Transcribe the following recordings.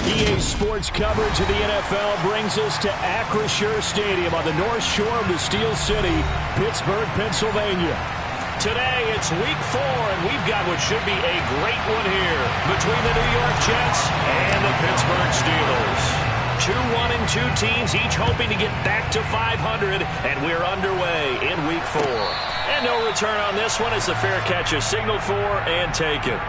EA Sports coverage of the NFL brings us to Acrisure Stadium on the north shore of the Steel City, Pittsburgh, Pennsylvania. Today, it's week 4, and we've got what should be a great one here between the New York Jets and the Pittsburgh Steelers. 2-1-2 teams, each hoping to get back to 500, and we're underway in week 4. And no return on this one as the fair catch is signaled for and taken.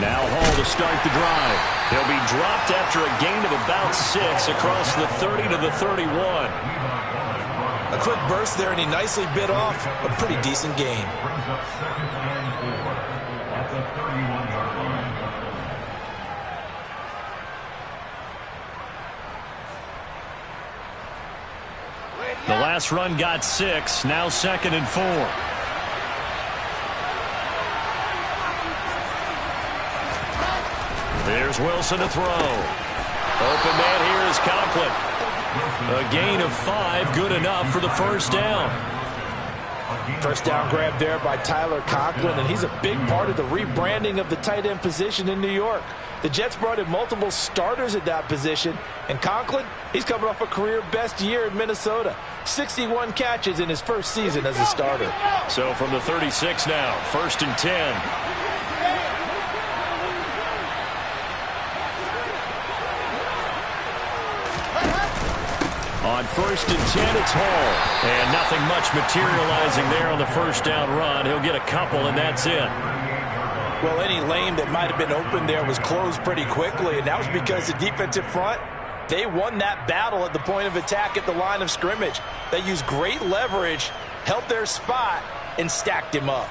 Now Hall to start the drive. He'll be dropped after a gain of about 6 across the 30 to the 31. A quick burst there, and he nicely bit off a pretty decent gain. The last run got 6, now 2nd and 4. There's Wilson to throw. Open man here is Conklin. A gain of 5, good enough for the first down. First down grab there by Tyler Conklin, and he's a big part of the rebranding of the tight end position in New York. The Jets brought in multiple starters at that position, and Conklin, he's coming off a career-best year in Minnesota. 61 catches in his first season as a starter. So from the 36 now, 1st and 10. On 1st and 10, it's Hall. And nothing much materializing there on the first down run. He'll get a couple, and that's it. Well, any lane that might have been open there was closed pretty quickly, and that was because the defensive front, they won that battle at the point of attack at the line of scrimmage. They used great leverage, held their spot, and stacked him up.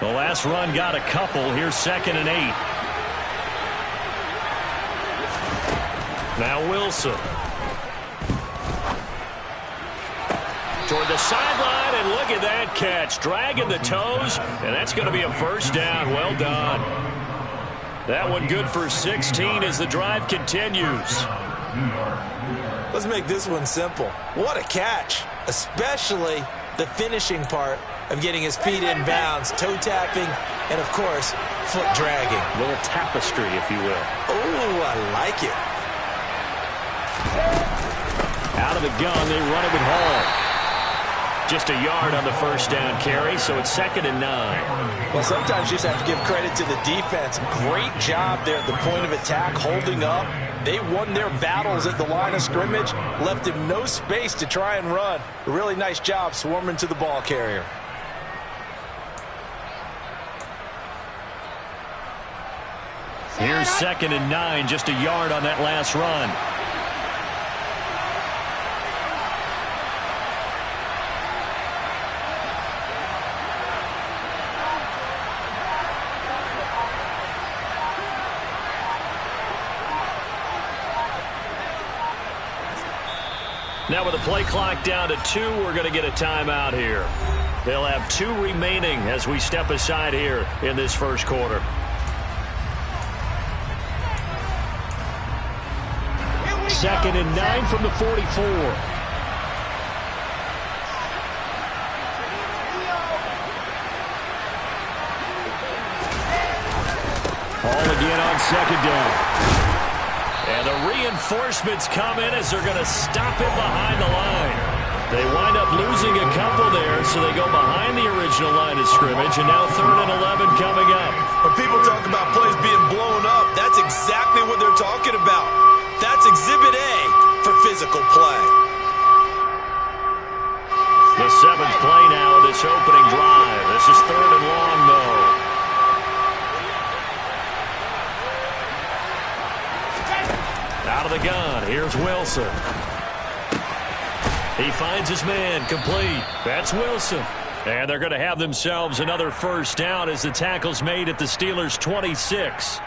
The last run got a couple. Here's 2nd and 8. Now Wilson. Toward the sideline, and look at that catch. Dragging the toes, and that's going to be a first down. Well done. That one good for 16 as the drive continues. Let's make this one simple. What a catch, especially the finishing part of getting his feet in bounds, toe tapping, and, of course, foot dragging. A little tapestry, if you will. Oh, I like it. Out of the gun, they run it with Hall. Just a yard on the first down carry, so it's 2nd and 9. Well, sometimes you just have to give credit to the defense. Great job there at the point of attack, holding up. They won their battles at the line of scrimmage, left him no space to try and run. A really nice job swarming to the ball carrier. Here's 2nd and 9, just a yard on that last run. Now with the play clock down to 2, we're going to get a timeout here. They'll have 2 remaining as we step aside here in this first quarter. Second and 9 from the 44. All again on 2nd down. And the reinforcements come in as they're going to stop him behind the line. They wind up losing a couple there, so they go behind the original line of scrimmage, and now 3rd and 11 coming up. When people talk about plays being blown up, that's exactly what they're talking about. That's Exhibit A for physical play. The 7th play now of this opening drive. This is 3rd and long, though. Out of the gun, here's Wilson. He finds his man, complete. That's Wilson. And they're going to have themselves another first down as the tackle's made at the Steelers' 26.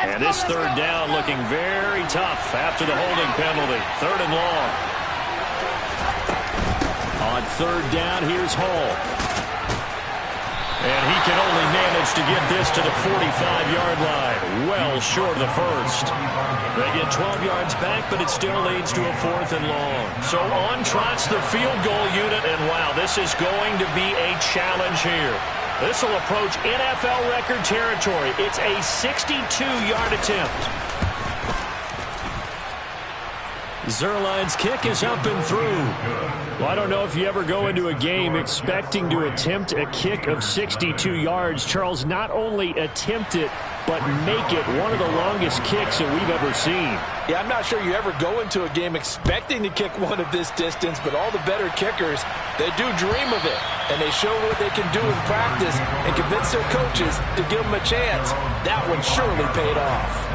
And this third down looking very tough after the holding penalty. 3rd and long. On 3rd down, here's Hall. And he can only manage to get this to the 45-yard line. Well short of the first. They get 12 yards back, but it still leads to a 4th and long. So on trots the field goal unit, and wow, this is going to be a challenge here. This will approach NFL record territory. It's a 62-yard attempt. Zuerlein's kick is up and through. Well, I don't know if you ever go into a game expecting to attempt a kick of 62 yards. Charles, not only attempt it, but make it one of the longest kicks that we've ever seen. Yeah, I'm not sure you ever go into a game expecting to kick one of this distance, but all the better kickers, they do dream of it. And they show what they can do in practice and convince their coaches to give them a chance. That one surely paid off.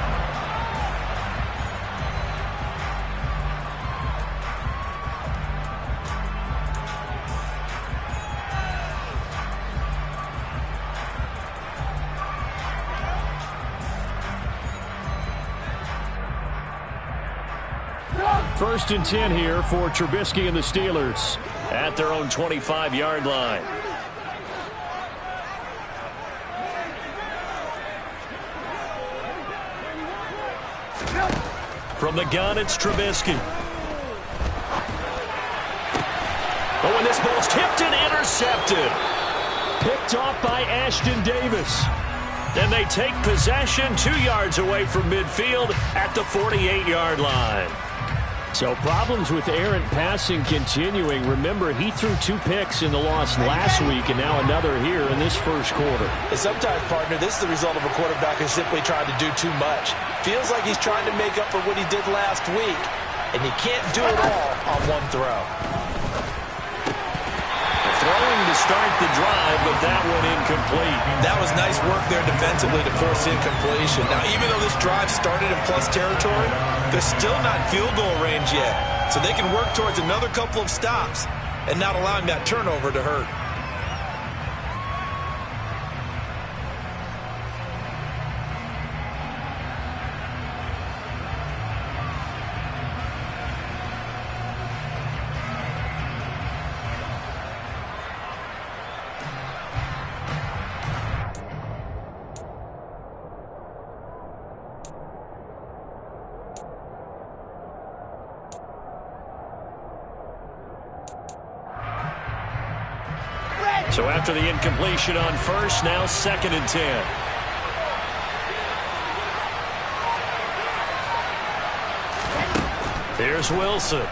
First and 10 here for Trubisky and the Steelers at their own 25-yard line. From the gun, it's Trubisky. Oh, and this ball's tipped and intercepted. Picked off by Ashton Davis. Then they take possession 2 yards away from midfield at the 48-yard line. So problems with errant passing continuing. Remember, he threw 2 picks in the loss last week and now another here in this first quarter. And sometimes, partner, this is the result of a quarterback who's simply trying to do too much. Feels like he's trying to make up for what he did last week, and you can't do it all on one throw. Throwing to start the drive, but that one incomplete. That was nice work there defensively to force incompletion. Now, even though this drive started in plus territory, they're still not in field goal range yet. So they can work towards another couple of stops and not allowing that turnover to hurt. So after the incompletion on first, now 2nd and 10. Here's Wilson.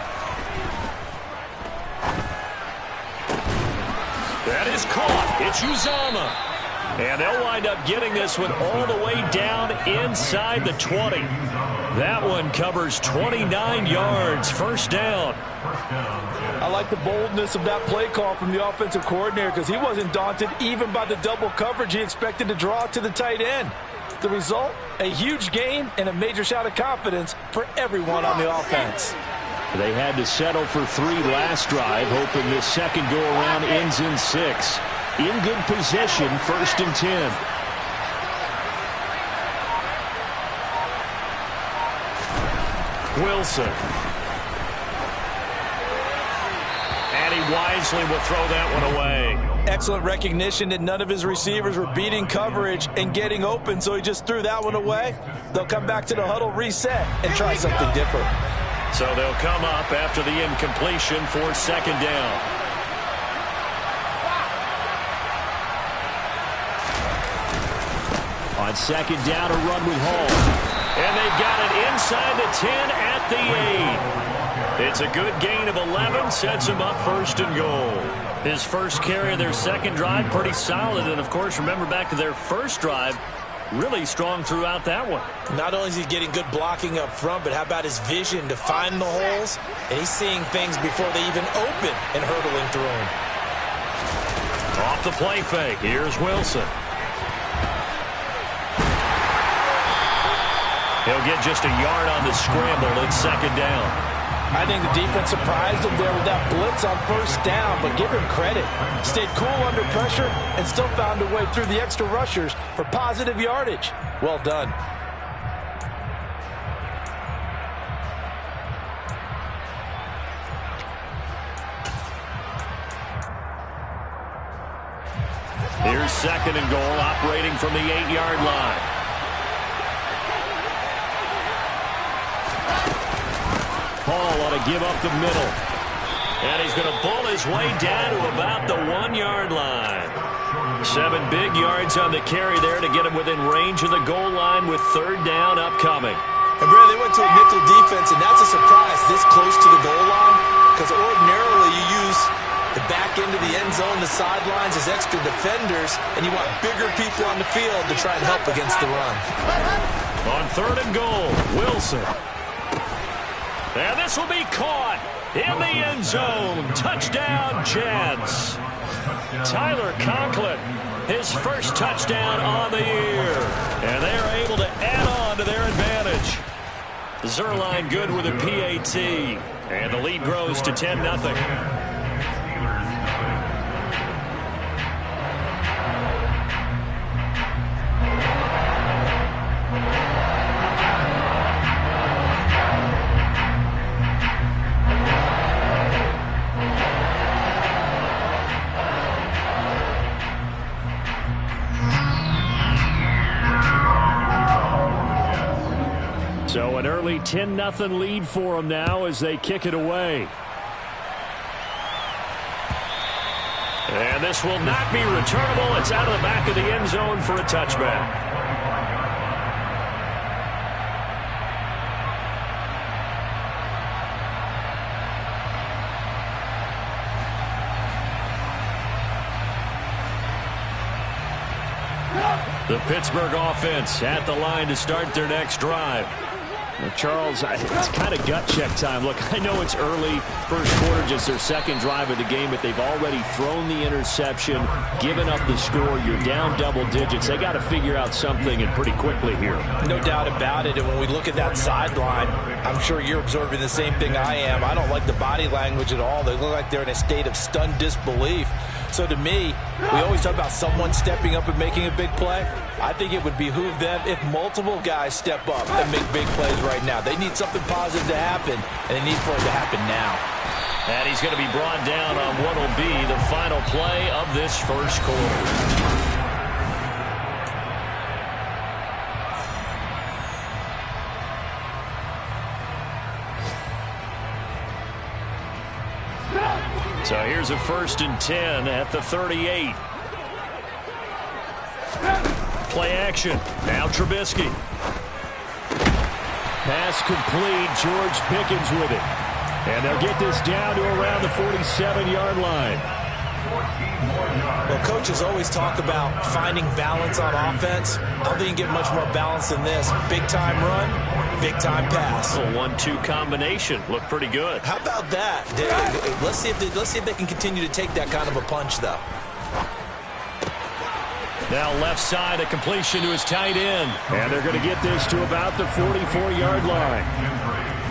That is caught. It's Uzomah. And they'll wind up getting this one all the way down inside the 20. That one covers 29 yards. First down. I like the boldness of that play call from the offensive coordinator because he wasn't daunted even by the double coverage he expected to draw to the tight end. The result, a huge gain and a major shot of confidence for everyone on the offense. They had to settle for 3 last drive, hoping this second go-around ends in 6. In good position, 1st and 10. Wilson. And he wisely will throw that one away. Excellent recognition that none of his receivers were beating coverage and getting open, so he just threw that one away. They'll come back to the huddle, reset, and try something different. So they'll come up after the incompletion for 2nd down. On 2nd down, a run with Hall. And they've got it inside the 10 at the 8. It's a good gain of 11, sets him up 1st and goal. His first carry of their second drive, pretty solid. And, of course, remember back to their first drive, really strong throughout that one. Not only is he getting good blocking up front, but how about his vision to find the holes? And he's seeing things before they even open and hurdling through them. Off the play fake, here's Wilson. He'll get just a yard on the scramble at 2nd down. I think the defense surprised him there with that blitz on 1st down, but give him credit. Stayed cool under pressure and still found a way through the extra rushers for positive yardage. Well done. Here's 2nd and goal, operating from the 8-yard line. Paul ought to give up the middle. And he's going to pull his way down to about the 1-yard line. 7 big yards on the carry there to get him within range of the goal line with 3rd down upcoming. And Brad, they went to a nickel defense, and that's a surprise this close to the goal line, because ordinarily you use the back end of the end zone, the sidelines as extra defenders, and you want bigger people on the field to try and help against the run. On 3rd and goal, Wilson. And this will be caught in the end zone. Touchdown, Jets. Tyler Conklin, his first touchdown on the year. And they are able to add on to their advantage. Zuerlein good with a PAT. And the lead grows to 10-0. So an early 10-0 lead for them now as they kick it away. And this will not be returnable. It's out of the back of the end zone for a touchback. The Pittsburgh offense at the line to start their next drive. Well, Charles, it's kind of gut check time. Look, I know it's early, first quarter, just their 2nd drive of the game, but they've already thrown the interception, given up the score. You're down double digits. They got to figure out something, and pretty quickly here. No doubt about it. And when we look at that sideline, I'm sure you're observing the same thing I am. I don't like the body language at all. They look like they're in a state of stunned disbelief. So to me, we always talk about someone stepping up and making a big play. I think it would behoove them if multiple guys step up and make big plays right now. They need something positive to happen, and they need for it to happen now. And he's going to be brought down on what will be the final play of this first quarter. So here's a 1st and 10 at the 38. Play action. Now Trubisky. Pass complete. George Pickens with it. And they'll get this down to around the 47-yard line. Well, coaches always talk about finding balance on offense. I don't think you can get much more balance than this. Big-time run, big-time pass. A 1-2 combination. Looked pretty good. How about that? Let's see if they can continue to take that kind of a punch, though. Now left side, a completion to his tight end. And they're going to get this to about the 44-yard line.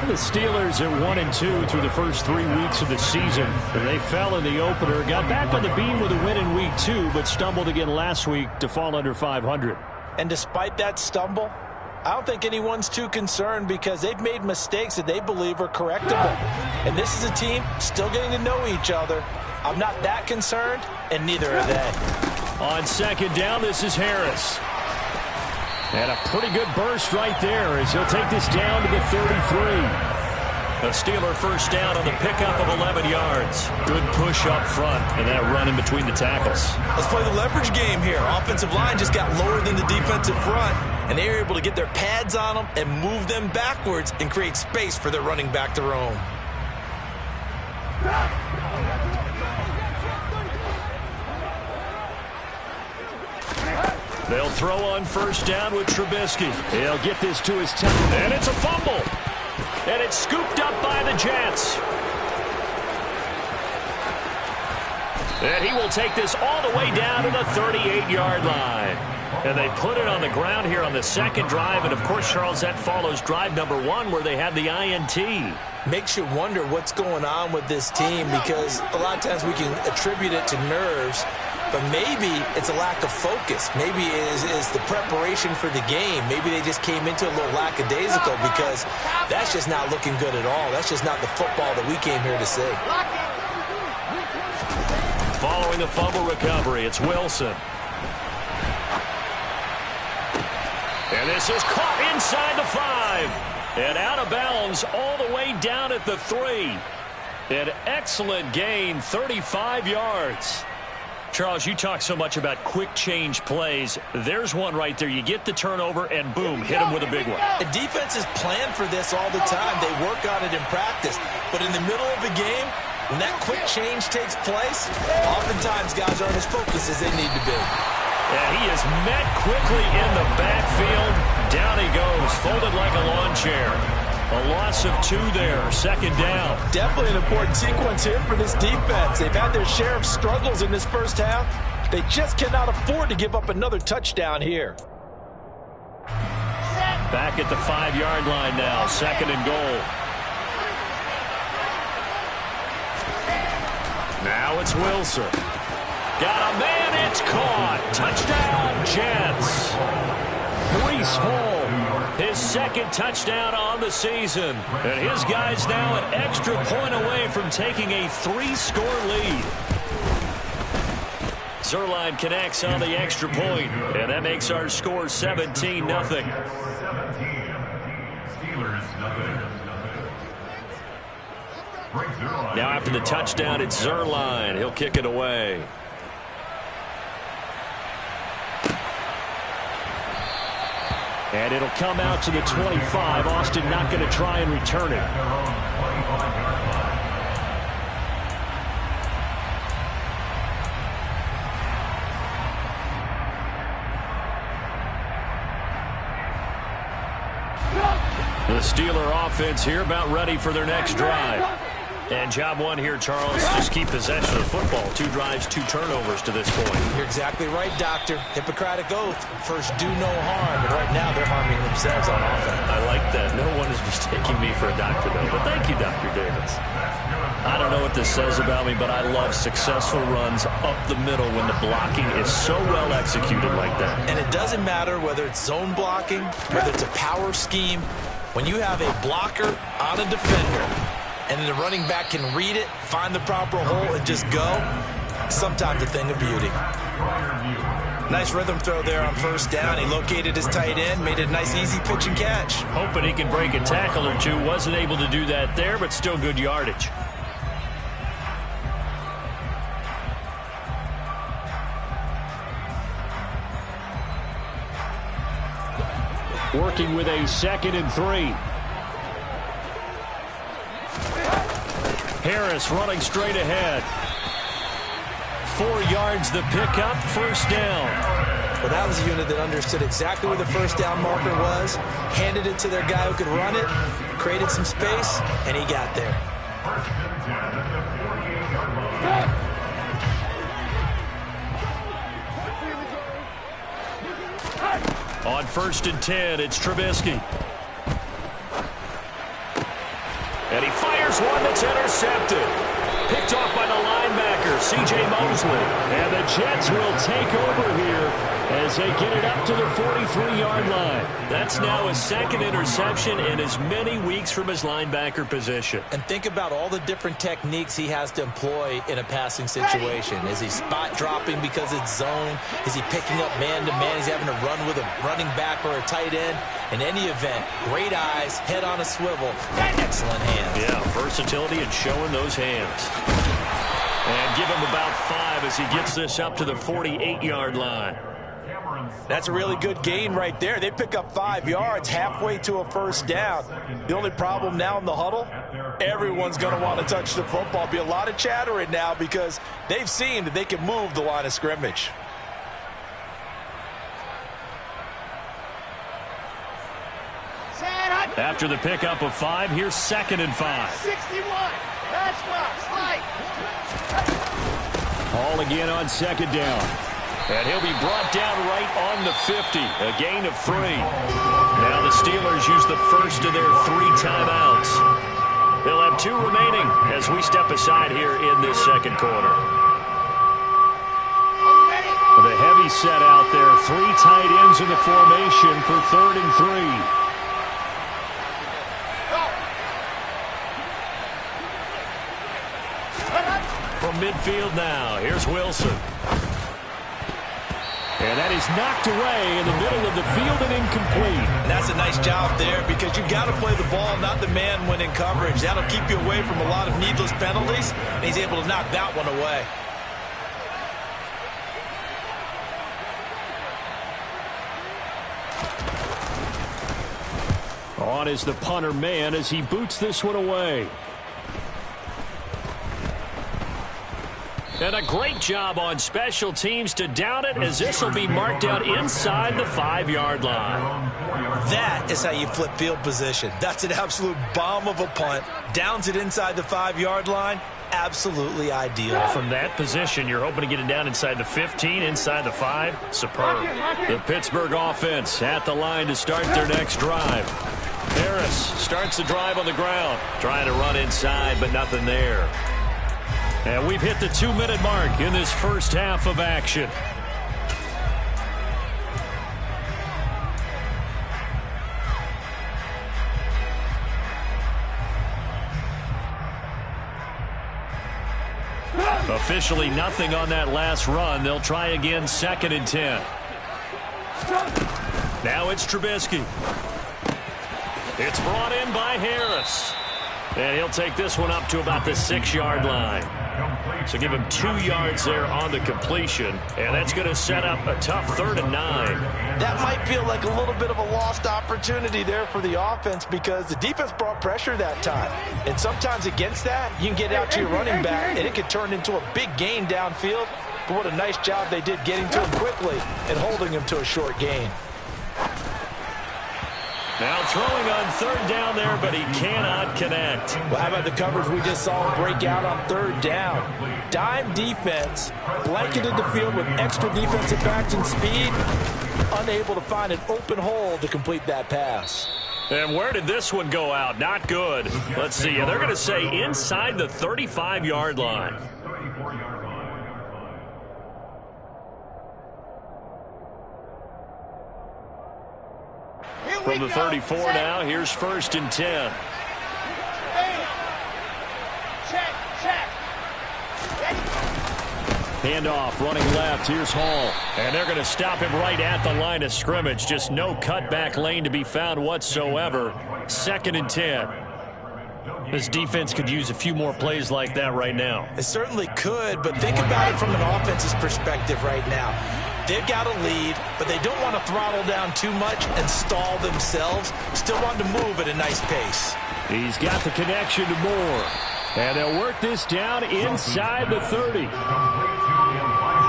The Steelers are 1-2 through the first 3 weeks of the season. And they fell in the opener, got back on the beam with a win in week 2, but stumbled again last week to fall under 500. And despite that stumble, I don't think anyone's too concerned because they've made mistakes that they believe are correctable. And this is a team still getting to know each other. I'm not that concerned, and neither are they. On 2nd down, this is Harris. And a pretty good burst right there as he'll take this down to the 33. A Steeler first down on the pickup of 11 yards. Good push up front and that run in between the tackles. Let's play the leverage game here. Offensive line just got lower than the defensive front, and they were able to get their pads on them and move them backwards and create space for their running back to roam. They'll throw on first down with Trubisky. He'll get this to his top. And it's a fumble. And it's scooped up by the Jets. And he will take this all the way down to the 38-yard line. And they put it on the ground here on the 2nd drive. And, of course, Charles, that follows drive number 1 where they had the INT. Makes you wonder what's going on with this team because a lot of times we can attribute it to nerves. But maybe it's a lack of focus. Maybe it is the preparation for the game. Maybe they just came into a little lackadaisical because that's just not looking good at all. That's just not the football that we came here to see. Following the fumble recovery, it's Wilson. And this is caught inside the 5. And out of bounds all the way down at the 3. An excellent gain, 35 yards. Charles, you talk so much about quick change plays. There's one right there. You get the turnover, and boom, hit him with a big one. The defense is planned for this all the time. They work on it in practice. But in the middle of the game, when that quick change takes place, oftentimes guys aren't as focused as they need to be. And he is met quickly in the backfield. Down he goes, folded like a lawn chair. A loss of 2 there, 2nd down. Definitely an important sequence here for this defense. They've had their share of struggles in this first half. They just cannot afford to give up another touchdown here. Back at the 5-yard line now, 2nd and goal. Now it's Wilson. Got a man, it's caught. Touchdown, Jets. Breece Hall, his 2nd touchdown on the season. And his guys now an extra point away from taking a 3-score lead. Zuerlein connects on the extra point, and that makes our score 17-0. Now after the touchdown, it's Zuerlein. He'll kick it away. And it'll come out to the 25. Austin not going to try and return it. The Steeler offense here about ready for their next drive. And job one here, Charles, just keep possession of the football. 2 drives, 2 turnovers to this point. You're exactly right, Doctor. Hippocratic oath. First, do no harm. And right now, they're harming themselves on offense. I like that. No one is mistaking me for a doctor, though. But thank you, Dr. Davis. I don't know what this says about me, but I love successful runs up the middle when the blocking is so well executed like that. And it doesn't matter whether it's zone blocking, whether it's a power scheme. When you have a blocker on a defender, and then the running back can read it, find the proper hole, and just go, sometimes a thing of beauty. Nice rhythm throw there on 1st down. He located his tight end, made it a nice, easy pitch and catch. Hoping he can break a tackle or 2. Wasn't able to do that there, but still good yardage. Working with a 2nd and 3. Harris running straight ahead. 4 yards the pickup, 1st down. Well, that was a unit that understood exactly where the 1st down marker was, handed it to their guy who could run it, created some space, and he got there. On 1st and 10, it's Trubisky. And he fires one that's intercepted. Picked off by the linebacker, C.J. Mosley. And the Jets will take over here as they get it up to the 43-yard line. That's now his 2nd interception in as many weeks from his linebacker position. And think about all the different techniques he has to employ in a passing situation. Is he spot dropping because it's zone? Is he picking up man-to-man? He's having to run with a running back or a tight end. In any event, great eyes, head on a swivel, excellent hands. Yeah, versatility and showing those hands. And give him about 5 as he gets this up to the 48-yard line. That's a really good gain right there. They pick up 5 yards halfway to a 1st down. The only problem now in the huddle, everyone's going to want to touch the football. Be a lot of chattering now because they've seen that they can move the line of scrimmage. After the pickup of 5, here's 2nd and 5. 61. Pass box. Light. Hall again on 2nd down. And he'll be brought down right on the 50. A gain of 3. Now the Steelers use the first of their 3 timeouts. They'll have 2 remaining as we step aside here in this 2nd quarter. The heavy set out there. 3 tight ends in the formation for 3rd and 3. From midfield now, here's Wilson. And that is knocked away in the middle of the field and incomplete. And that's a nice job there because you've got to play the ball, not the man when in coverage. That'll keep you away from a lot of needless penalties, and he's able to knock that one away. On is the punter man as he boots this one away. And a great job on special teams to down it, as this will be marked out inside the 5-yard line. That is how you flip field position. That's an absolute bomb of a punt. Downs it inside the 5-yard line. Absolutely ideal. From that position, you're hoping to get it down inside the 15, inside the 5. Superb. The Pittsburgh offense at the line to start their next drive. Harris starts the drive on the ground. Trying to run inside, but nothing there. And we've hit the 2-minute mark in this first half of action. Officially nothing on that last run. They'll try again, 2nd and 10. Now it's Trubisky. It's brought in by Harris. And he'll take this one up to about the 6-yard line. So give him 2 yards there on the completion. And that's going to set up a tough 3rd and 9. That might feel like a little bit of a lost opportunity there for the offense because the defense brought pressure that time. And sometimes against that, you can get out to your running back, and it could turn into a big gain downfield. But what a nice job they did getting to him quickly and holding him to a short gain. Now throwing on 3rd down there, but he cannot connect. Well, how about the coverage we just saw him break out on 3rd down? Dime defense, blanketed the field with extra defensive backs and speed, unable to find an open hole to complete that pass. And where did this one go out? Not good. Let's see. They're going to say inside the 35-yard line. From the 34 now, here's 1st and 10. Handoff, running left. Here's Hall. And they're going to stop him right at the line of scrimmage. Just no cutback lane to be found whatsoever. 2nd and 10. This defense could use a few more plays like that right now. It certainly could, but think about it from an offense's perspective right now. They've got a lead, but they don't want to throttle down too much and stall themselves. Still want to move at a nice pace. He's got the connection to Moore. And they'll work this down inside the 30.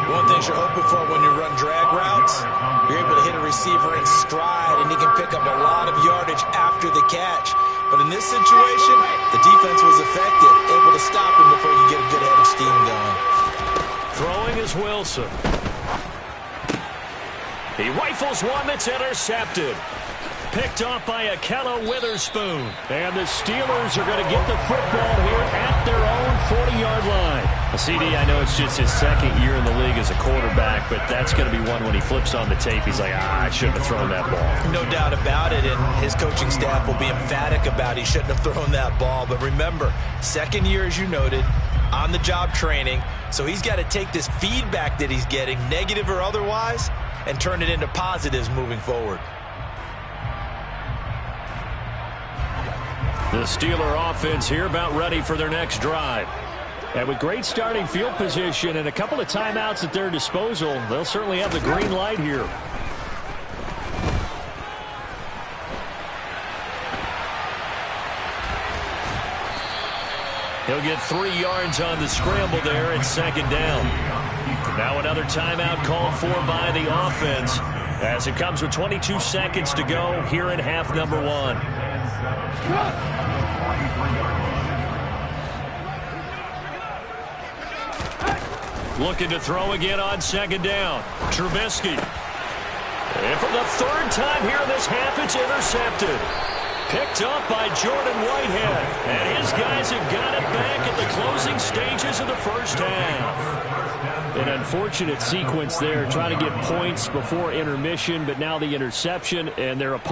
One thing you're hoping for when you run drag routes, you're able to hit a receiver in stride, and he can pick up a lot of yardage after the catch. But in this situation, the defense was effective, able to stop him before you get a good head of steam going. Throwing is Wilson. He rifles one that's intercepted. Picked off by Ahkello Witherspoon. And the Steelers are going to get the football here at their own 40-yard line. CD, I know it's just his 2nd year in the league as a quarterback, but that's going to be one when he flips on the tape. He's like, I shouldn't have thrown that ball. No doubt about it, and his coaching staff will be emphatic about he shouldn't have thrown that ball. But remember, 2nd year, as you noted, on-the-job training, so he's got to take this feedback that he's getting, negative or otherwise, and turn it into positives moving forward. The Steeler offense here about ready for their next drive. And with great starting field position and a couple of timeouts at their disposal, they'll certainly have the green light here. He'll get 3 yards on the scramble there at 2nd down. Now another timeout called for by the offense as it comes with 22 seconds to go here in half number 1. Looking to throw again on 2nd down. Trubisky. And for the 3rd time here in this half, it's intercepted. Picked up by Jordan Whitehead. And his guys have got it back at the closing stages of the first half. An unfortunate sequence there, trying to get points before intermission, but now the interception, and they're a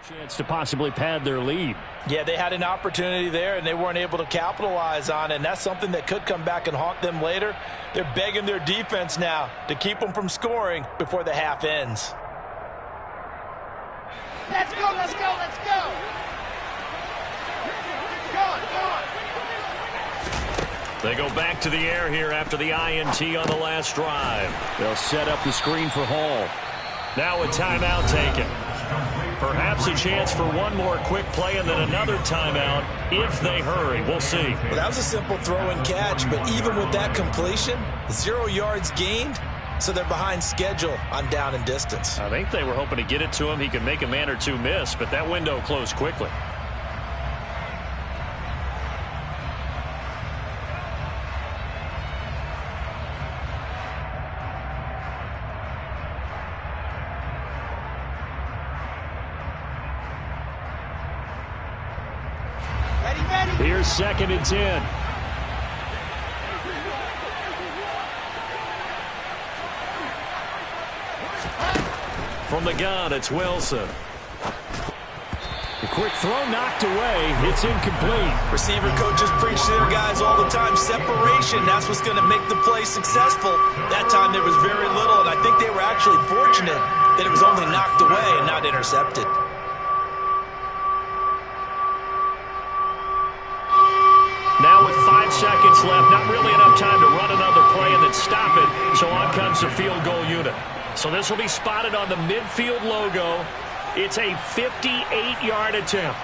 Chance to possibly pad their lead. Yeah, they had an opportunity there, and they weren't able to capitalize on it, and that's something that could come back and haunt them later. They're begging their defense now to keep them from scoring before the half ends. Let's go, let's go, let's go! Go on, go on! They go back to the air here after the INT on the last drive. They'll set up the screen for Hall. Now a timeout taken. Perhaps a chance for one more quick play and then another timeout if they hurry. We'll see. Well, that was a simple throw and catch, but even with that completion, 0 yards gained, so they're behind schedule on down and distance. I think they were hoping to get it to him. He could make a man or two miss, but that window closed quickly. Here's 2nd and 10. From the gun, it's Wilson. The quick throw knocked away. It's incomplete. Receiver coaches preach to their guys all the time. Separation, that's what's going to make the play successful. That time there was very little, and I think they were actually fortunate that it was only knocked away and not intercepted. Now with 5 seconds left, not really enough time to run another play and then stop it. So on comes the field goal unit. So this will be spotted on the midfield logo. It's a 58-yard attempt.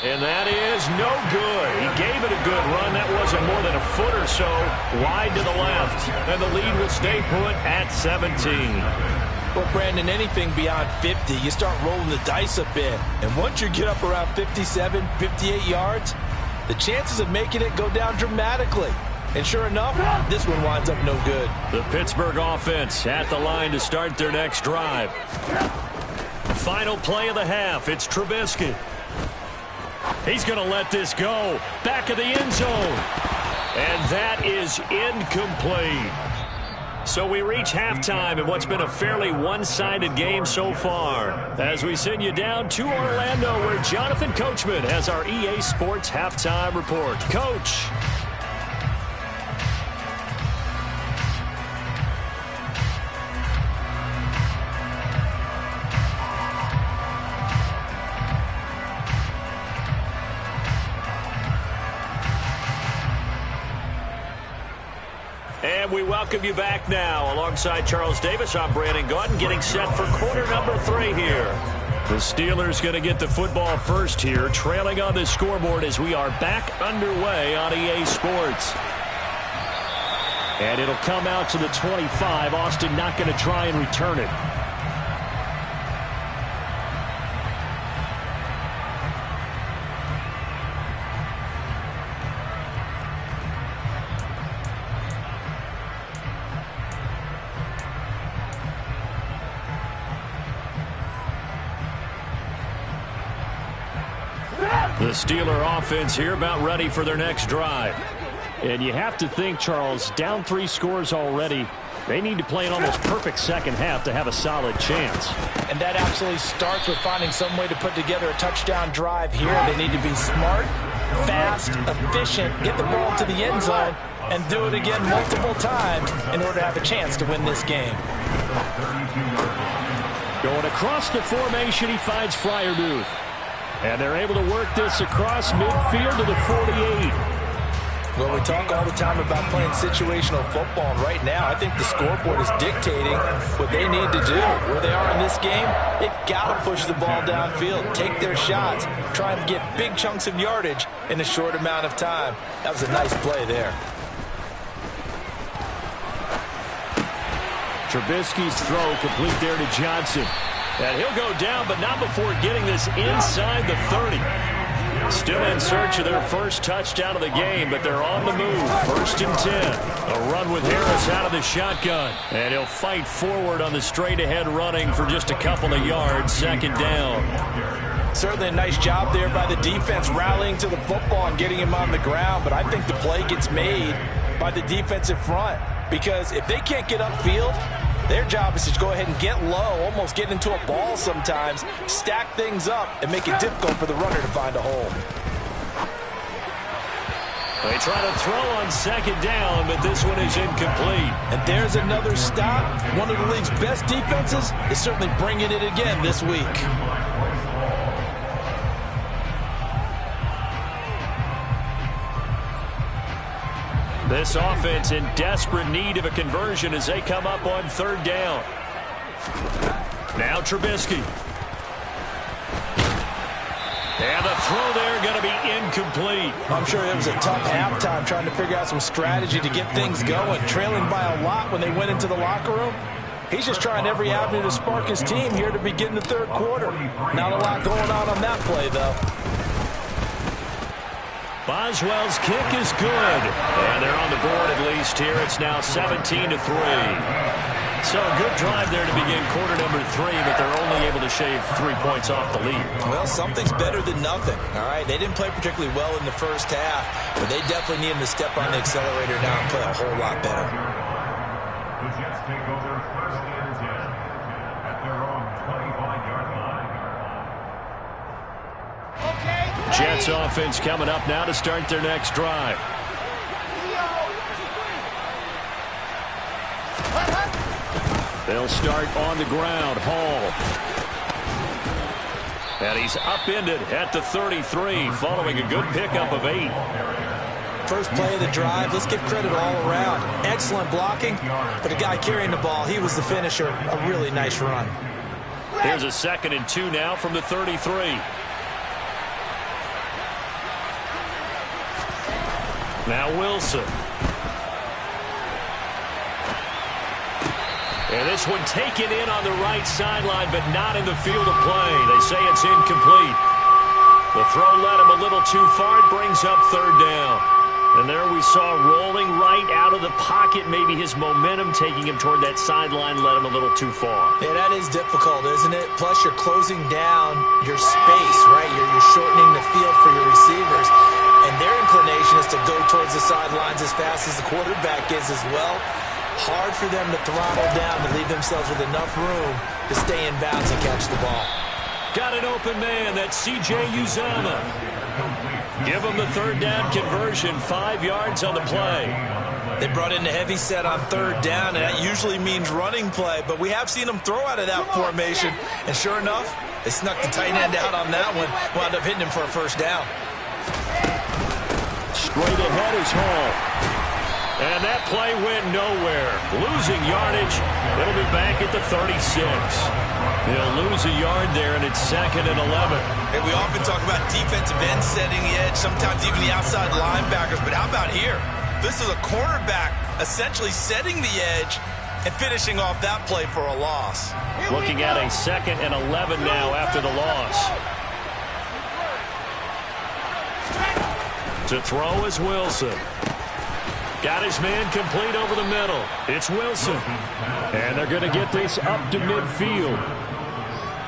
And that is no good. He gave it a good run. That wasn't more than a foot or so wide to the left. And the lead will stay put at 17. Well, Brandon, anything beyond 50, you start rolling the dice a bit. And once you get up around 57, 58 yards, the chances of making it go down dramatically. And sure enough, this one winds up no good. The Pittsburgh offense at the line to start their next drive. Final play of the half. It's Trubisky. He's going to let this go. Back of the end zone. And that is incomplete. So we reach halftime in what's been a fairly one-sided game so far. As we send you down to Orlando, where Jonathan Coachman has our EA Sports Halftime Report. Coach. And we welcome you back now. Alongside Charles Davis, I'm Brandon Gaudin, getting set for quarter number 3 here. The Steelers going to get the football first here, trailing on the scoreboard as we are back underway on EA Sports. And it'll come out to the 25. Austin not going to try and return it. The Steeler offense here about ready for their next drive. And you have to think, Charles, down 3 scores already. They need to play an almost perfect second half to have a solid chance. And that absolutely starts with finding some way to put together a touchdown drive here. They need to be smart, fast, efficient, get the ball to the end zone, and do it again multiple times in order to have a chance to win this game. Going across the formation, he finds Freiermuth. And they're able to work this across midfield to the 48. Well, we talk all the time about playing situational football, and right now I think the scoreboard is dictating what they need to do. Where they are in this game, they've got to push the ball downfield, take their shots, try and get big chunks of yardage in a short amount of time. That was a nice play there. Trubisky's throw complete there to Johnson. And he'll go down, but not before getting this inside the 30. Still in search of their first touchdown of the game, but they're on the move. 1st and 10. A run with Harris out of the shotgun. And he'll fight forward on the straight-ahead running for just a couple of yards. 2nd down. Certainly a nice job there by the defense rallying to the football and getting him on the ground. But I think the play gets made by the defensive front. Because if they can't get upfield, their job is to go ahead and get low, almost get into a ball sometimes, stack things up, and make it difficult for the runner to find a hole. They try to throw on 2nd down, but this one is incomplete. And there's another stop. One of the league's best defenses is certainly bringing it again this week. This offense in desperate need of a conversion as they come up on 3rd down. Now Trubisky. And the throw there going to be incomplete. I'm sure it was a tough halftime trying to figure out some strategy to get things going. Trailing by a lot when they went into the locker room. He's just trying every avenue to spark his team here to begin the 3rd quarter. Not a lot going on that play, though. Boswell's kick is good. And they're on the board at least here. It's now 17-3. So a good drive there to begin quarter number 3, but they're only able to shave 3 points off the lead. Well, something's better than nothing, all right? They didn't play particularly well in the first half, but they definitely need him to step on the accelerator now and play a whole lot better. The Jets take over 1st and 10 at their own 25-yard line. Okay. Jets offense coming up now to start their next drive. They'll start on the ground. Hall. And he's upended at the 33 following a good pickup of 8. First play of the drive, let's give credit all around. Excellent blocking, but the guy carrying the ball, he was the finisher. A really nice run. Here's a 2nd and 2 now from the 33. Now Wilson. And this one taken in on the right sideline, but not in the field of play. They say it's incomplete. The throw led him a little too far. It brings up 3rd down. And there we saw rolling right out of the pocket. Maybe his momentum taking him toward that sideline led him a little too far. Yeah, that is difficult, isn't it? Plus, you're closing down your space, right? You're shortening the field for your receivers. And their inclination is to go towards the sidelines as fast as the quarterback is as well. Hard for them to throttle down to leave themselves with enough room to stay in bounds and catch the ball. Got an open man. That's C.J. Uzomah. Give him the 3rd down conversion. 5 yards on the play. They brought in the heavy set on 3rd down, and that usually means running play. But we have seen them throw out of that formation. And sure enough, they snuck the tight end out on that one. Wound up hitting him for a 1st down. Straight ahead is Hall. And that play went nowhere. Losing yardage. It'll be back at the 36. They'll lose a yard there, and it's 2nd and 11. And we often talk about defensive ends setting the edge, sometimes even the outside linebackers. But how about here? This is a cornerback essentially setting the edge and finishing off that play for a loss. Looking at a 2nd and 11 now after the loss. To throw is Wilson. Got his man complete over the middle. It's Wilson. And they're going to get this up to midfield.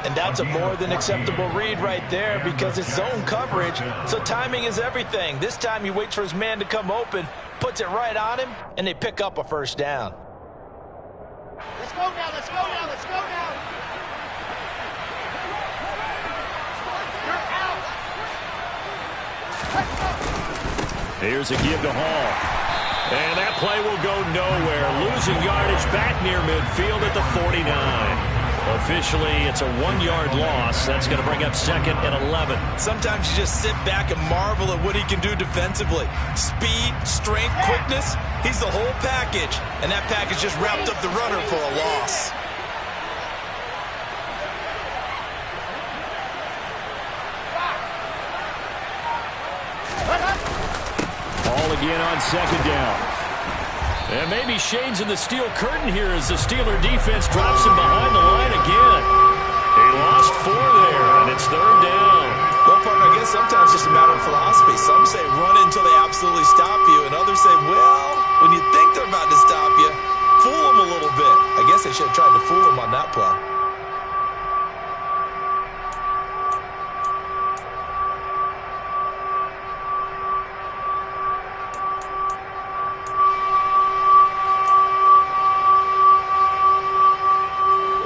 And that's a more than acceptable read right there because it's zone coverage, so timing is everything. This time he waits for his man to come open, puts it right on him, and they pick up a 1st down. Let's go now, let's go now, let's go now. You're out. Let's go. Here's a give to Hall. And that play will go nowhere. Losing yardage back near midfield at the 49. Officially, it's a 1-yard loss. That's going to bring up 2nd and 11. Sometimes you just sit back and marvel at what he can do defensively. Speed, strength, quickness. He's the whole package. And that package just wrapped up the runner for a loss. All again on 2nd down. And maybe shades in the steel curtain here as the Steeler defense drops him behind the line again. They lost 4 there, and it's 3rd down. Well, partner, I guess sometimes it's just a matter of They should have tried to fool him on that play.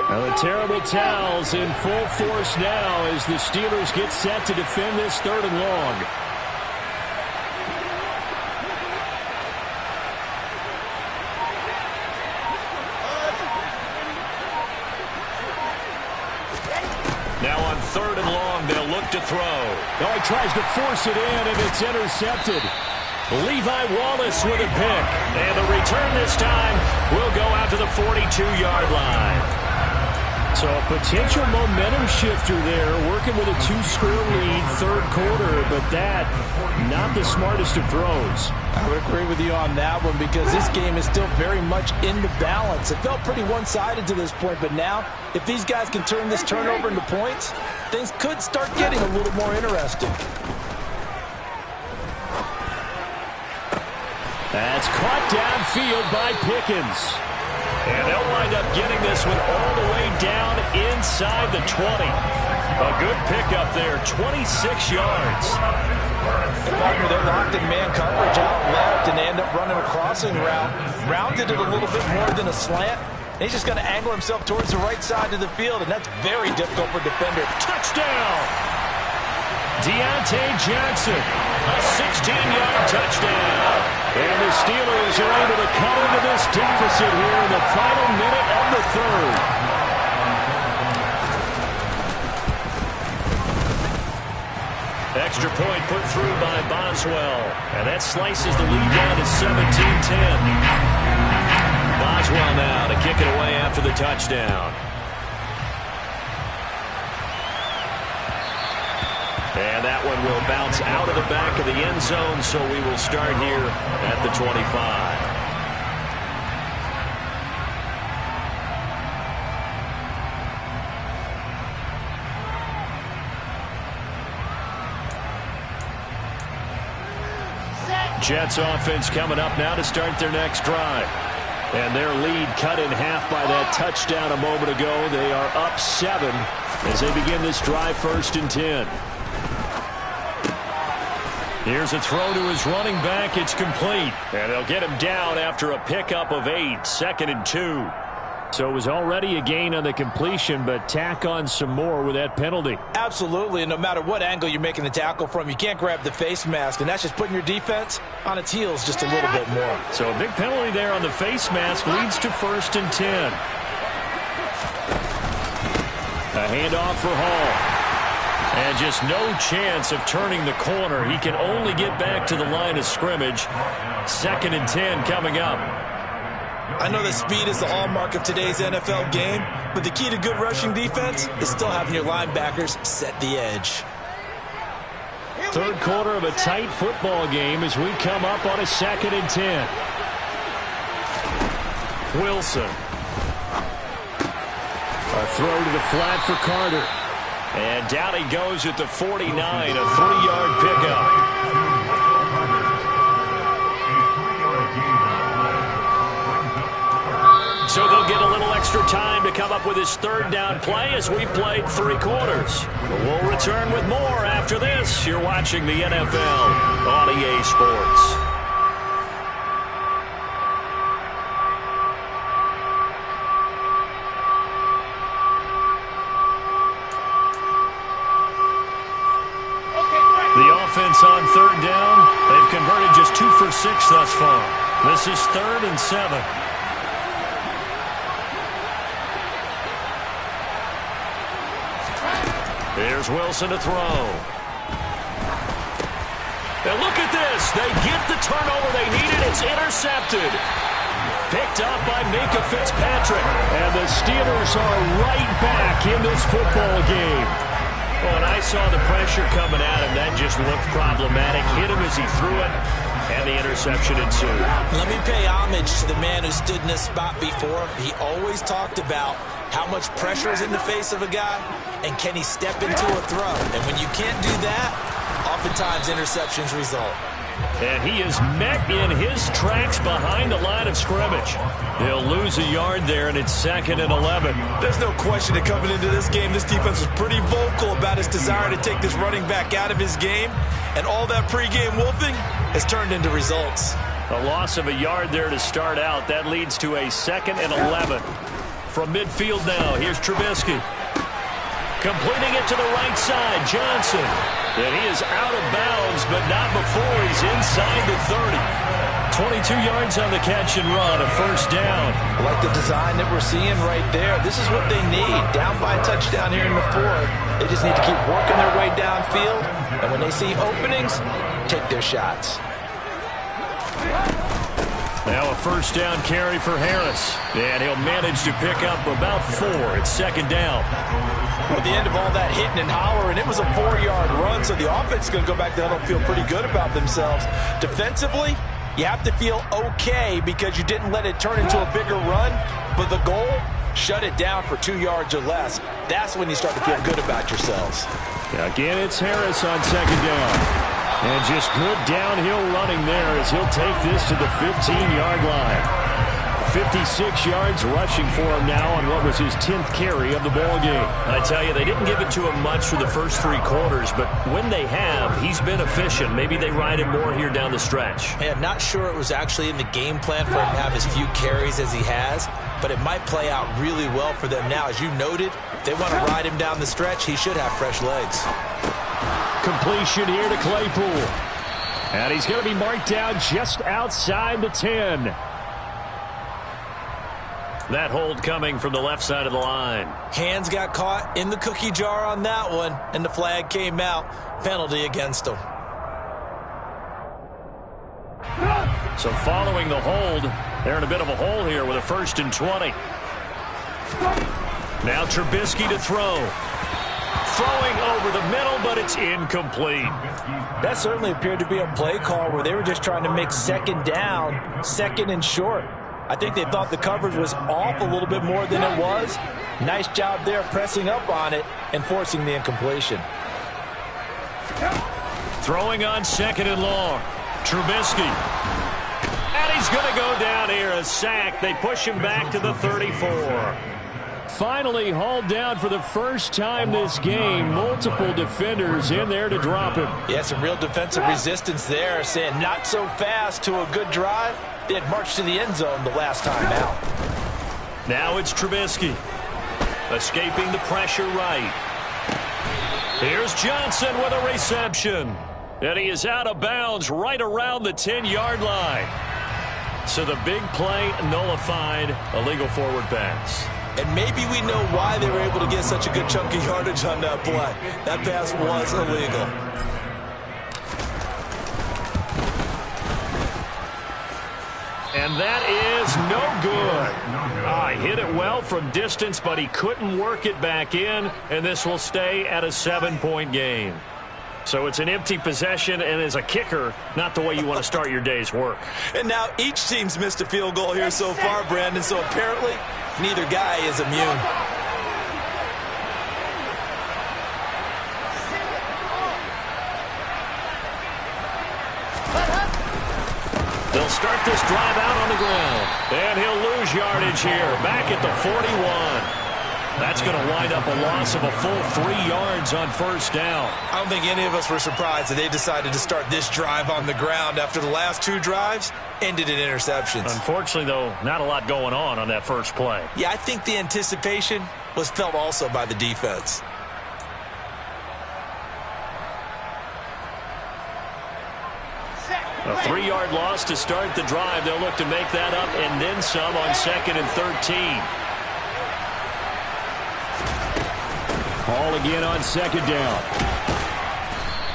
Well, the terrible towels in full force now as the Steelers get set to defend this 3rd and long. Now on 3rd and long, they'll look to throw. Oh, he tries to force it in, and it's intercepted. Levi Wallace with a pick. And the return this time will go out to the 42-yard line. So a potential momentum shifter there, working with a 2-score lead, 3rd quarter, but that, not the smartest of throws. I would agree with you on that one because this game is still very much in the balance. It felt pretty one-sided to this point, but now, if these guys can turn this turnover into points, things could start getting a little more interesting. That's caught downfield by Pickens. And they'll wind up getting this one all the way down inside the 20. A good pickup there, 26 yards. And partner, they're locked in man coverage out left, and they end up running a crossing route. Rounded it a little bit more than a slant. And he's just going to angle himself towards the right side of the field, and that's very difficult for a defender. Touchdown! Deontay Johnson, a 16-yard touchdown. And the Steelers are able to cut into this deficit here in the final minute of the 3rd. Extra point put through by Boswell. And that slices the lead down to 17-10. Boswell now to kick it away after the touchdown. And that one will bounce out of the back of the end zone, so we will start here at the 25. Jets offense coming up now to start their next drive. And their lead cut in half by that touchdown a moment ago. They are up 7 as they begin this drive 1st and 10. Here's a throw to his running back. It's complete. And they'll get him down after a pickup of 8. 2nd and 2. So it was already a gain on the completion, but tack on some more with that penalty. Absolutely, and no matter what angle you're making the tackle from, you can't grab the face mask, and that's just putting your defense on its heels just a little bit more. So a big penalty there on the face mask leads to 1st and 10. A handoff for Hall. And just no chance of turning the corner. He can only get back to the line of scrimmage. 2nd and 10 coming up. I know that speed is the hallmark of today's NFL game, but the key to good rushing defense is still having your linebackers set the edge. 3rd quarter of a tight football game as we come up on a 2nd and 10. Wilson. A throw to the flat for Carter. And down he goes at the 49, a 3-yard pickup. So they'll get a little extra time to come up with his 3rd down play as we played 3 quarters. We'll return with more after this. You're watching the NFL on EA Sports. On 3rd down, they've converted just 2 for 6 thus far. This is 3rd and 7. Here's Wilson to throw. And look at this. They get the turnover they needed. It's intercepted. Picked up by Minkah Fitzpatrick. And the Steelers are right back in this football game. Well, and I saw the pressure coming at him. That just looked problematic. Hit him as he threw it, and the interception ensued. Let me pay homage to the man who stood in this spot before. He always talked about how much pressure is in the face of a guy, and can he step into a throw. And when you can't do that, oftentimes interceptions result. And he is met in his tracks behind the line of scrimmage. They'll lose a yard there, and it's 2nd and 11. There's no question that coming into this game, this defense was pretty vocal about his desire to take this running back out of his game. And all that pregame wolfing has turned into results. A loss of a yard there to start out. That leads to a 2nd and 11. From midfield now, here's Trubisky. Completing it to the right side, Johnson. And he is out of bounds, but not before he's inside the 30. 22 yards on the catch and run, a 1st down. I like the design that we're seeing right there. This is what they need. Down by a touchdown here in the 4th. They just need to keep working their way downfield. And when they see openings, take their shots. Now a 1st down carry for Harris. And he'll manage to pick up about 4. It's 2nd down. At the end of all that hitting and hollering, it was a 4-yard run, so the offense is going to go back there and feel pretty good about themselves. Defensively, you have to feel okay because you didn't let it turn into a bigger run, but the goal, shut it down for 2 yards or less. That's when you start to feel good about yourselves. Again, it's Harris on 2nd down. And just good downhill running there as he'll take this to the 15-yard line. 56 yards rushing for him now on what was his 10th carry of the ball game. I tell you, they didn't give it to him much for the first 3 quarters, but when they have, he's been efficient. Maybe they ride him more here down the stretch. Hey, I'm not sure it was actually in the game plan for him to have as few carries as he has, but it might play out really well for them now. As you noted, if they want to ride him down the stretch, he should have fresh legs. Completion here to Claypool. And he's going to be marked down just outside the 10. That hold coming from the left side of the line. Hands got caught in the cookie jar on that one, and the flag came out. Penalty against him. So following the hold, they're in a bit of a hole here with a 1st and 20. Now Trubisky to throw. Throwing over the middle, but it's incomplete. That certainly appeared to be a play call where they were just trying to make 2nd down, 2nd and short. I think they thought the coverage was off a little bit more than it was. Nice job there pressing up on it and forcing the incompletion. Throwing on 2nd and long. Trubisky. And he's going to go down here, a sack. They push him back to the 34. Finally hauled down for the first time this game. Multiple defenders in there to drop him. Yeah, some real defensive resistance there, saying not so fast to a good drive. They had marched to the end zone the last time out. Now it's Trubisky. Escaping the pressure right. Here's Johnson with a reception. And he is out of bounds right around the 10-yard line. So the big play nullified, illegal forward pass. And maybe we know why they were able to get such a good chunk of yardage on that play. That pass was illegal. And that is no good. Hit it well from distance, but he couldn't work it back in, and this will stay at a 7-point game. So it's an empty possession, and as a kicker, not the way you want to start your day's work. And now each team's missed a field goal here so far, Brandon, so apparently neither guy is immune. They'll start this drive out on the ground. And he'll lose yardage here, back at the 41. That's going to wind up a loss of a full 3 yards on 1st down. I don't think any of us were surprised that they decided to start this drive on the ground after the last 2 drives ended in interceptions. Unfortunately, though, not a lot going on that first play. Yeah, I think the anticipation was felt also by the defense. A 3-yard loss to start the drive. They'll look to make that up and then some on 2nd and 13. Ball again on 2nd down.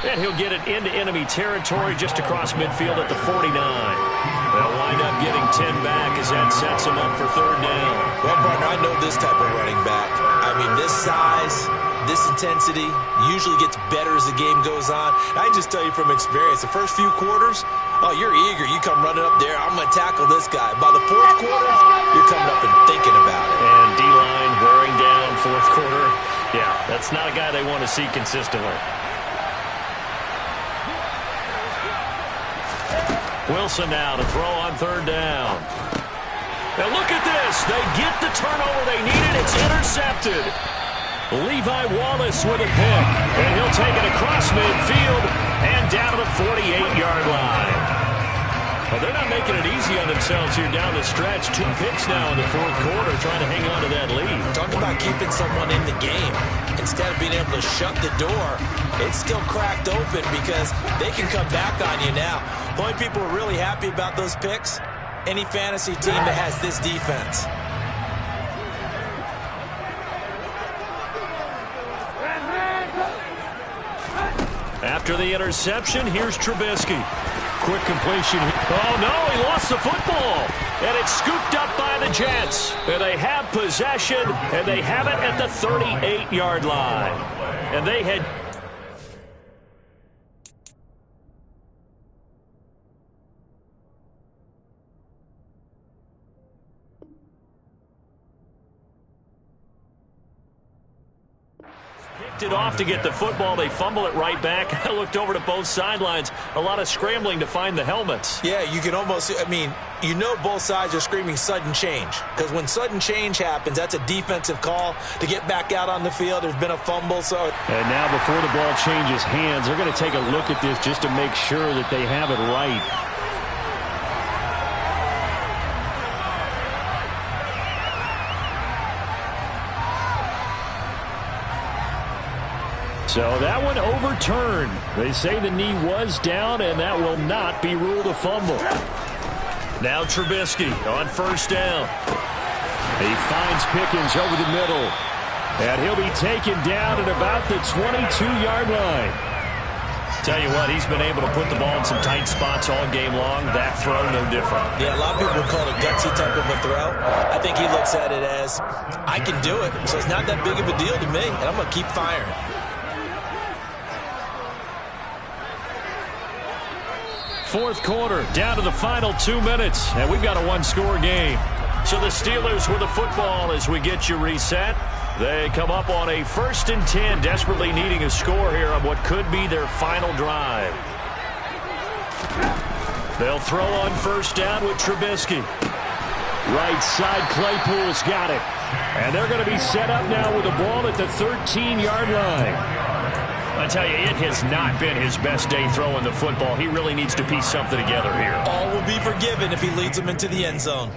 And he'll get it into enemy territory just across midfield at the 49. They'll wind up getting 10 back as that sets him up for 3rd down. Well, partner, I know this type of running back. I mean, this size, this intensity usually gets better as the game goes on. I can just tell you from experience, the first few quarters, oh, you're eager. You come running up there, I'm going to tackle this guy. By the 4th quarter, you're coming up and thinking about it. And D-line wearing down 4th quarter. Yeah, that's not a guy they want to see consistently. Wilson now to throw on third down. Now look at this. They get the turnover they needed. It's intercepted. Levi Wallace with a pick. And he'll take it across midfield and down to the 48-yard line. Well, they're not making it easy on themselves here down the stretch. 2 picks now in the fourth quarter trying to hang on to that lead. Talk about keeping someone in the game. Instead of being able to shut the door, it's still cracked open because they can come back on you now. The only people who are really happy about those picks, any fantasy team that has this defense. After the interception, here's Trubisky. Quick completion. Oh, no, he lost the football. And it's scooped up by the Jets. And they have possession, and they have it at the 38-yard line. And they had... it off to get the football. They fumble it right back. I looked over to both sidelines. A lot of scrambling to find the helmets. Yeah, you can almost, you know both sides are screaming sudden change. Because when sudden change happens, that's a defensive call to get back out on the field. There's been a fumble. So. And now before the ball changes hands, they're going to take a look at this just to make sure that they have it right. So that one overturned. They say the knee was down, and that will not be ruled a fumble. Now Trubisky on first down. He finds Pickens over the middle. And he'll be taken down at about the 22-yard line. Tell you what, he's been able to put the ball in some tight spots all game long. That throw, no different. Yeah, a lot of people would call it a gutsy type of a throw. I think he looks at it as, I can do it, so it's not that big of a deal to me, and I'm going to keep firing. Fourth quarter, down to the final 2 minutes, and we've got a one-score game. So the Steelers with the football as we get you reset. They come up on a 1st and 10, desperately needing a score here on what could be their final drive. They'll throw on first down with Trubisky. Right side, Claypool's got it. And they're going to be set up now with the ball at the 13-yard line. I tell you, it has not been his best day throwing the football. He really needs to piece something together here. All will be forgiven if he leads them into the end zone.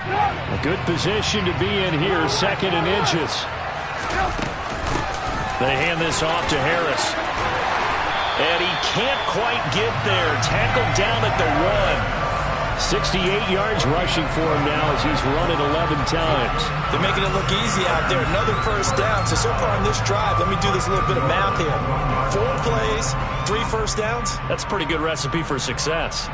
A good position to be in here, 2nd and inches. They hand this off to Harris. And he can't quite get there. Tackled down at the 1. 68 yards rushing for him now as he's run it 11 times. They're making it look easy out there. Another first down. So far on this drive, let me do this little bit of math here. 4 plays, 3 first downs. That's a pretty good recipe for success.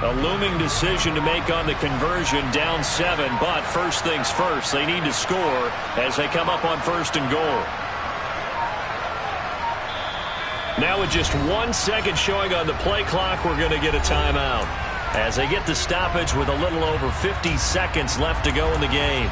A looming decision to make on the conversion, down 7. But first things first, they need to score as they come up on 1st and goal. Now with just 1 second showing on the play clock, we're going to get a timeout as they get the stoppage with a little over 50 seconds left to go in the game.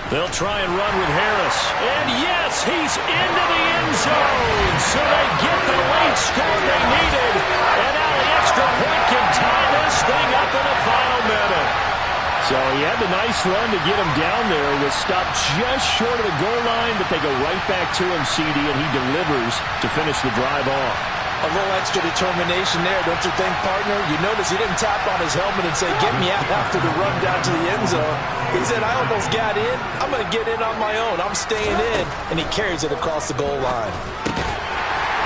They'll try and run with Harris. And yes, he's into the end zone. So they get the late score they needed. And now the extra point can tie this thing up in the final minute. So he had the nice run to get him down there. Was stopped just short of the goal line, but they go right back to him, CD, and he delivers to finish the drive off. A little extra determination there, don't you think, partner? You notice he didn't tap on his helmet and say, get me out after the run down to the end zone. He said, I almost got in. I'm going to get in on my own. I'm staying in. And he carries it across the goal line.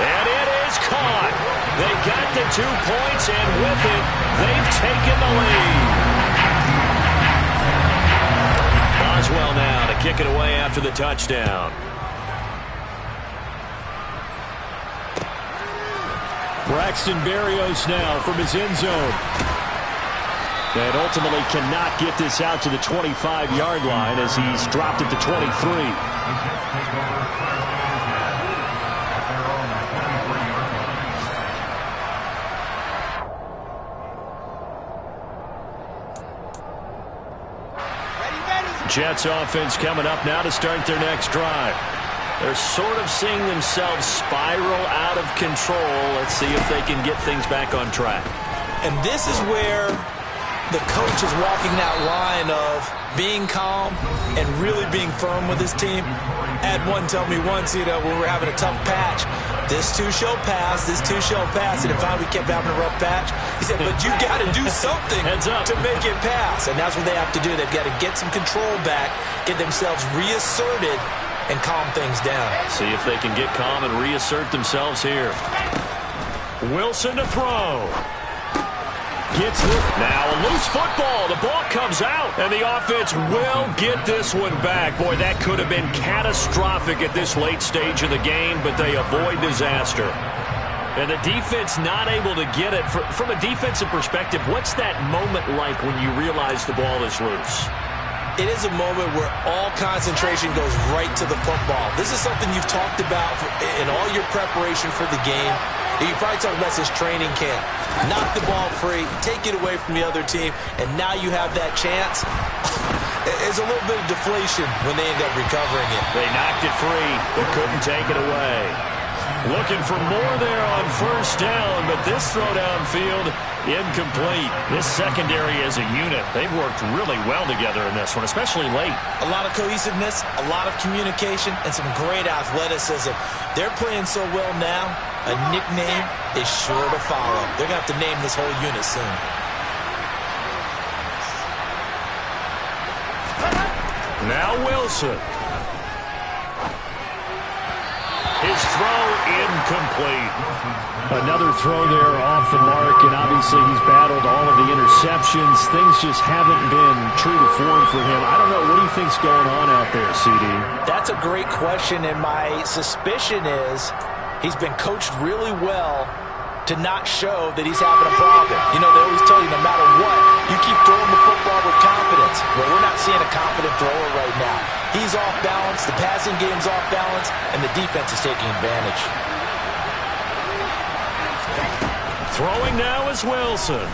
And it is caught. They got the 2 points, and with it, they've taken the lead. Boswell now to kick it away after the touchdown. Braxton Berrios now from his end zone. And ultimately cannot get this out to the 25-yard line as he's dropped it to 23. Jets offense coming up now to start their next drive. They're sort of seeing themselves spiral out of control. Let's see if they can get things back on track. And this is where the coach is walking that line of being calm and really being firm with his team. I had one tell me once, when we were having a tough patch, this too shall pass, this too shall pass. And if we kept having a rough patch, he said, but you got to do something to make it pass. And that's what they have to do. They've got to get some control back, get themselves reasserted, and calm things down. See if they can get calm and reassert themselves here. Wilson to throw. Gets it. Now a loose football. The ball comes out, and the offense will get this one back. Boy, that could have been catastrophic at this late stage of the game, but they avoid disaster. And the defense not able to get it. From a defensive perspective, what's that moment like when you realize the ball is loose? It is a moment where all concentration goes right to the football. This is something you've talked about in all your preparation for the game. You probably talked about this training camp. Knock the ball free, take it away from the other team, and now you have that chance. There's a little bit of deflation when they end up recovering it. They knocked it free, but couldn't take it away. Looking for more there on first down, but this throw downfield, incomplete. This secondary as a unit, they've worked really well together in this one, especially late. A lot of cohesiveness, a lot of communication, and some great athleticism. They're playing so well now, a nickname is sure to follow. They're going to have to name this whole unit soon. Now Wilson. His throw incomplete. Another throw there off the mark, and obviously he's battled all of the interceptions. Things just haven't been true to form for him. I don't know. What do you think's going on out there, CD? That's a great question, and my suspicion is he's been coached really well to not show that he's having a problem. They always tell you no matter what, you keep throwing the football with confidence. Well, we're not seeing a confident thrower right now. He's off balance, the passing game's off balance, and the defense is taking advantage. Throwing now is Wilson.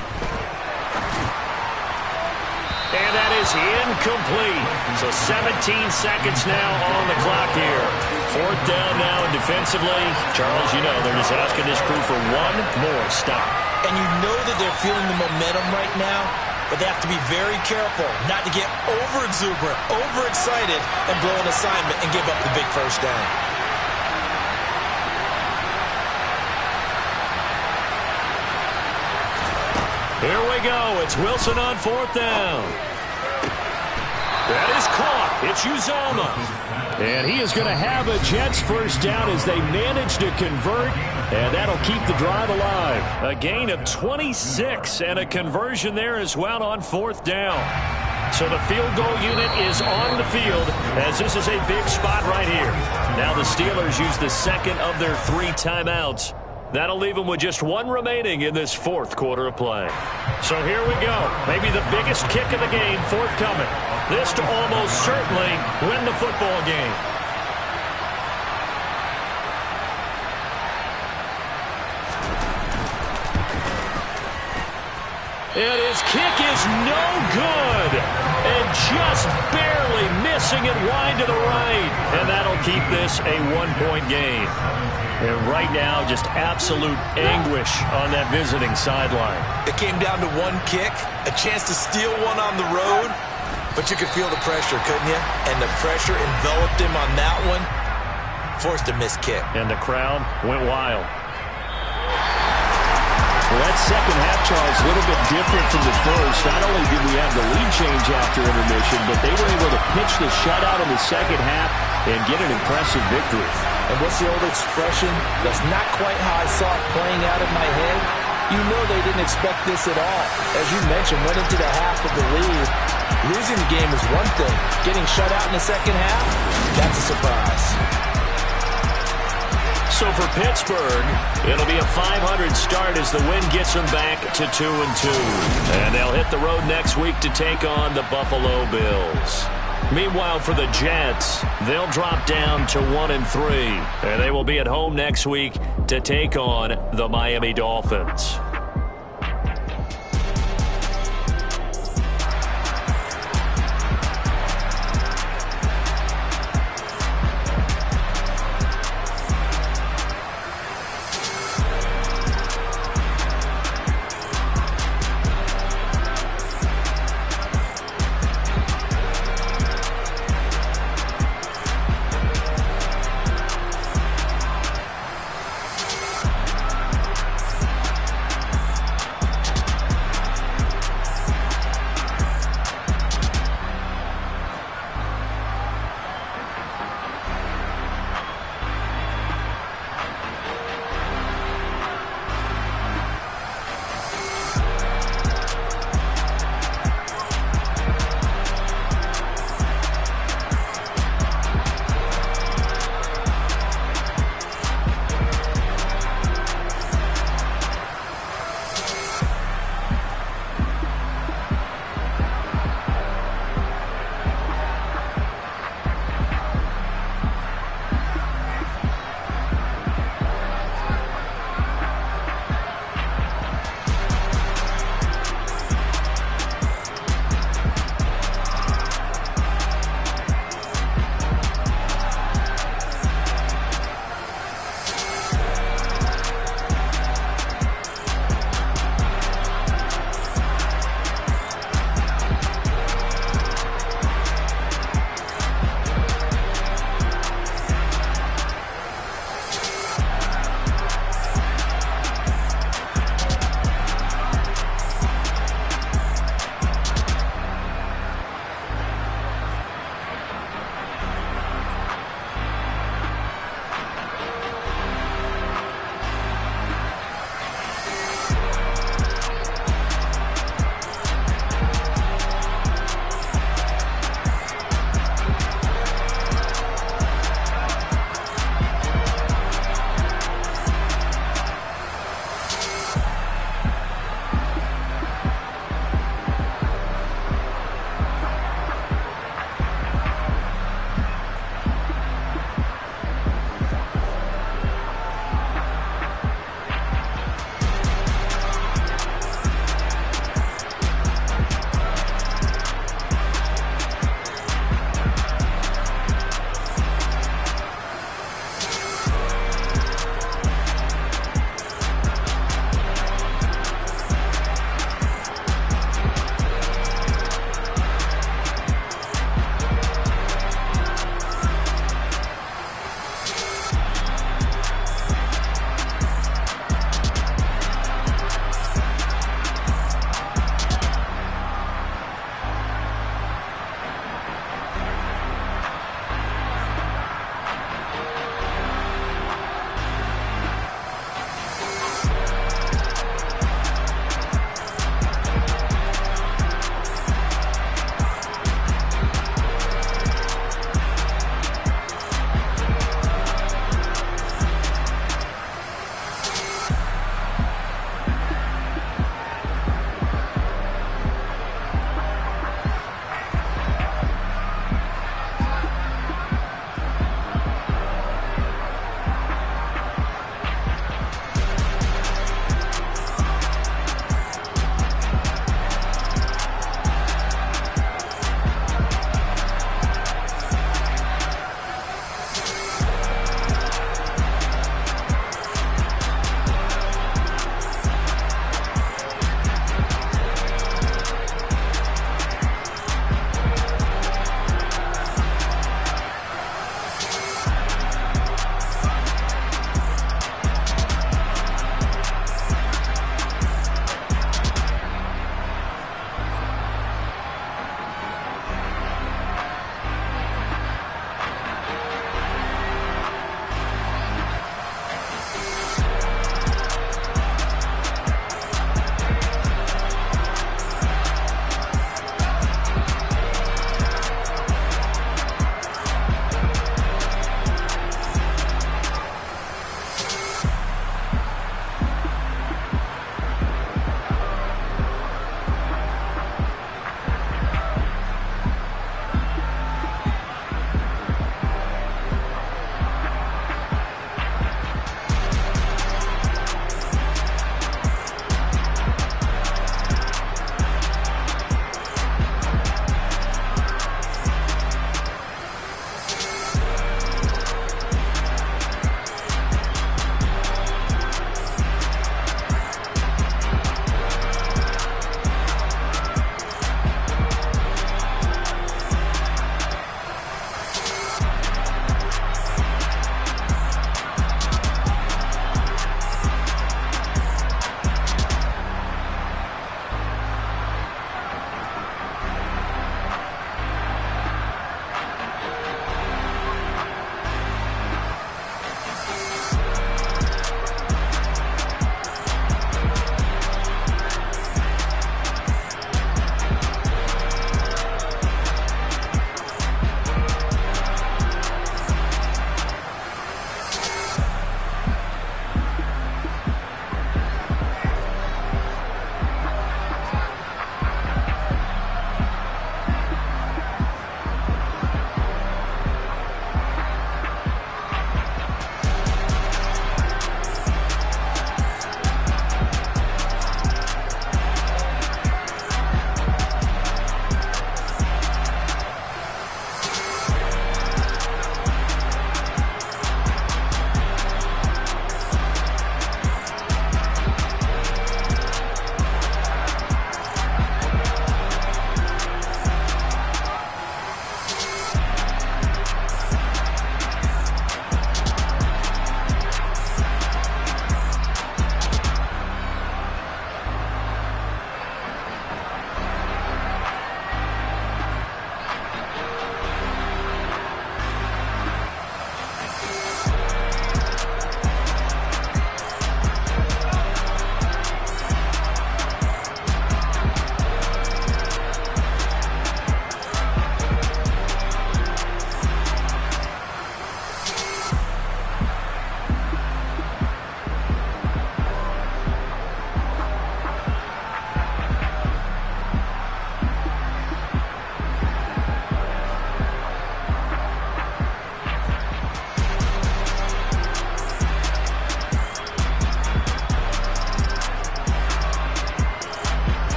And that is incomplete. So 17 seconds now on the clock here. Fourth down now, and defensively, Charles, they're just asking this crew for one more stop. And you know that they're feeling the momentum right now, but they have to be very careful not to get over-exuberant, overexcited, and blow an assignment and give up the big first down. Here we go. It's Wilson on fourth down. That is caught. It's Uzomah. And he is going to have a Jets first down as they manage to convert, and that'll keep the drive alive. A gain of 26 and a conversion there as well on fourth down. So the field goal unit is on the field as this is a big spot right here. Now the Steelers use the second of their 3 timeouts. That'll leave them with just one remaining in this fourth quarter of play. So here we go. Maybe the biggest kick of the game forthcoming. This to almost certainly win the football game. And his kick is no good. And just barely missing it wide to the right. And that'll keep this a one-point game. And right now, just absolute anguish on that visiting sideline. It came down to one kick, a chance to steal one on the road, but you could feel the pressure, couldn't you? And the pressure enveloped him on that one, forced a missed kick. And the crowd went wild. Well, that second half, Charles, a little bit different from the first. Not only did we have the lead change after intermission, but they were able to pitch the shutout in the second half and get an impressive victory. And what's the old expression? That's not quite how I saw it playing out in my head. You know they didn't expect this at all. As you mentioned, went into the half of the lead. Losing the game is one thing. Getting shut out in the second half, that's a surprise. So for Pittsburgh, it'll be a .500 start as the win gets them back to 2-2. And they'll hit the road next week to take on the Buffalo Bills. Meanwhile, for the Jets, they'll drop down to 1-3. And they will be at home next week to take on the Miami Dolphins.